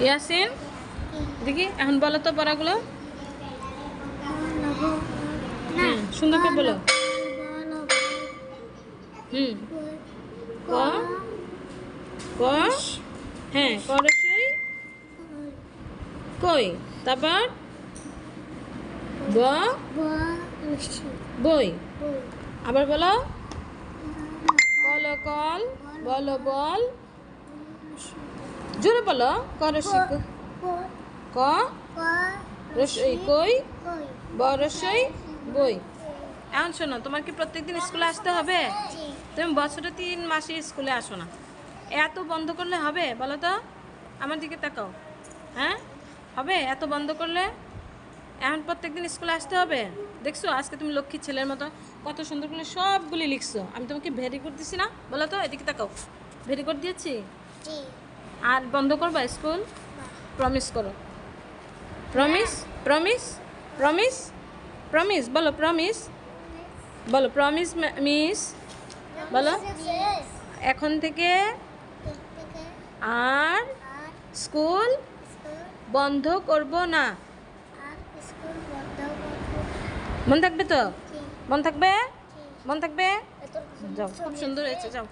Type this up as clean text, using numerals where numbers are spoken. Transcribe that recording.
ইয়াসিন দেখি এখন বলো তো পড়াগুলো। সুন্দর করে বলো। ক ক হ্যাঁ করসই কই, তারপর ব বই, আবার বলো কল কল, বলো বল, জোরে বলো করসই ক রসই কই, ব রসই বই। এখন শোনো, তোমার কি প্রত্যেকদিন স্কুলে আসতে হবে? তুমি বছরে 3 মাসে স্কুলে আসো না, এত বন্ধ করলে হবে বলো তো? আমার দিকে তাকাও। হ্যাঁ হবে? এত বন্ধ করলে এখন প্রত্যেকদিন স্কুলে আসতে হবে। দেখছো আজকে তুমি লক্ষ্মী ছেলের মতো কত সুন্দর করে সবগুলি লিখছো। আমি তোমাকে ভেরি গুড দিছি না? বলো তো, এদিকে তাকাও। ভেরি গুড দিয়েছি? আর বন্ধ করবা স্কুল? প্রমিস করো। প্রমিস প্রমিস প্রমিস প্রমিস বলো। প্রমিস বলো। প্রমিস মিস বলো। এখন থেকে আর স্কুল বন্ধ করব না। মন থাকবে তো? মন থাকবে? মন থাকবে? যাও, খুব সুন্দর হয়েছে, যাও।